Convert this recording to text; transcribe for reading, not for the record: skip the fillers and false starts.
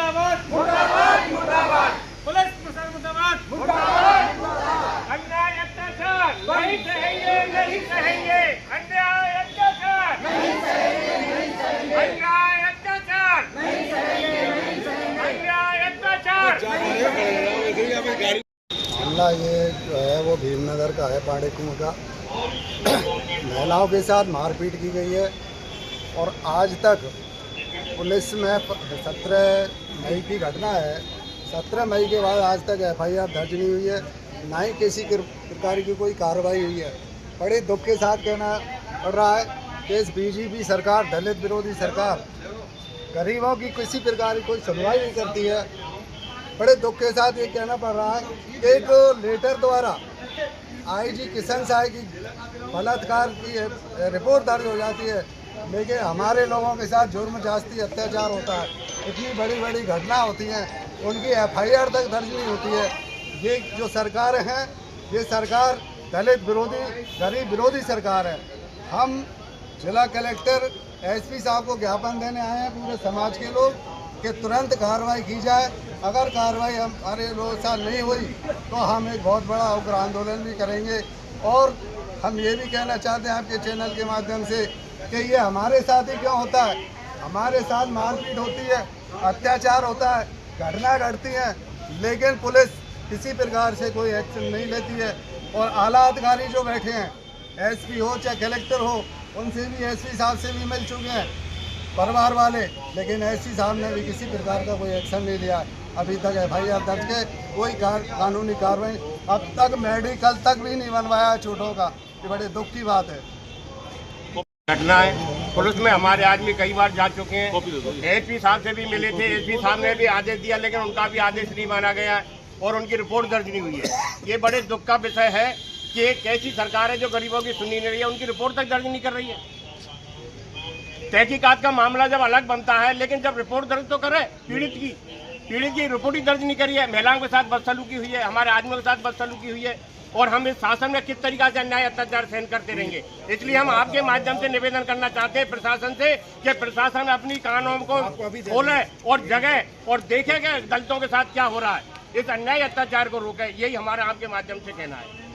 मुर्दाबाद मुर्दाबाद मुर्दाबाद पुलिस प्रशासन मुर्दाबाद मुर्दाबाद अन्याय अत्याचार नहीं सहेंगे नहीं सहेंगे अन्याय अत्याचार नहीं सहेंगे नहीं सहेंगे अन्याय अत्याचार नहीं सहेंगे नहीं सहेंगे अन्याय अत्याचार। मामला ये जो है वो भीमनगर का है, पाड़े कुएं का। महिलाओं के साथ मारपीट की गई है और आज तक पुलिस में 17 मई की घटना है। 17 मई के बाद आज तक FIR दर्ज नहीं हुई है, ना ही किसी प्रकार की कोई कार्रवाई हुई है। बड़े दुख के साथ कहना पड़ रहा है कि इस BJP सरकार, दलित विरोधी सरकार, गरीबों की किसी प्रकार की कोई सुनवाई नहीं करती है। बड़े दुख के साथ ये कहना पड़ रहा है कि एक लेटर द्वारा IG किशन साह की बलात्कार की रिपोर्ट दर्ज हो जाती है, लेकिन हमारे लोगों के साथ जुर्म जास्ती अत्याचार होता है। इतनी बड़ी बड़ी घटना होती हैं, उनकी FIR तक दर्ज नहीं होती है। ये जो सरकार है, ये सरकार दलित विरोधी, गरीब विरोधी सरकार है। हम जिला कलेक्टर SP साहब को ज्ञापन देने आए हैं, पूरे समाज के लोग, कि तुरंत कार्रवाई की जाए। अगर कार्रवाई हमारे लोगों के साथ नहीं हुई तो हम एक बहुत बड़ा उग्र आंदोलन भी करेंगे। और हम ये भी कहना चाहते हैं आपके चैनल के माध्यम से कि ये हमारे साथ ही क्यों होता है। हमारे साथ मारपीट होती है, अत्याचार होता है, घटना घटती है, लेकिन पुलिस किसी प्रकार से कोई एक्शन नहीं लेती है। और आला अधिकारी जो बैठे हैं, SP हो चाहे कलेक्टर हो, उनसे भी SP साहब से भी मिल चुके हैं परिवार वाले, लेकिन SP साहब ने भी किसी प्रकार का कोई एक्शन नहीं लिया। अभी तक FIR दर्ज के कोई कानूनी कार्रवाई, अब तक मेडिकल तक भी नहीं बनवाया चोटों का। ये बड़े दुख की बात है। घटना है, पुलिस में हमारे आदमी कई बार जा चुके हैं। SP साहब से भी मिले थे, SP साहब ने भी आदेश दिया, लेकिन उनका भी आदेश नहीं माना गया और उनकी रिपोर्ट दर्ज नहीं हुई है। ये बड़े दुख का विषय है कि एक ऐसी सरकार है जो गरीबों की सुनी नहीं रही है, उनकी रिपोर्ट तक दर्ज नहीं कर रही है। तहकीकात का मामला जब अलग बनता है, लेकिन जब रिपोर्ट दर्ज तो करे पीड़ित की रिपोर्ट ही दर्ज नहीं करी है। महिलाओं के साथ बदसलूकी हुई है, हमारे आदमियों के साथ बदसलूकी हुई है, और हम इस शासन में किस तरीका से अन्याय अत्याचार सहन करते रहेंगे। इसलिए हम आपके माध्यम से निवेदन करना चाहते हैं प्रशासन से कि प्रशासन अपनी कानों को खोले और जगह और देखे कि दलितों के साथ क्या हो रहा है, इस अन्याय अत्याचार को रोके। यही हमारा आपके माध्यम से कहना है।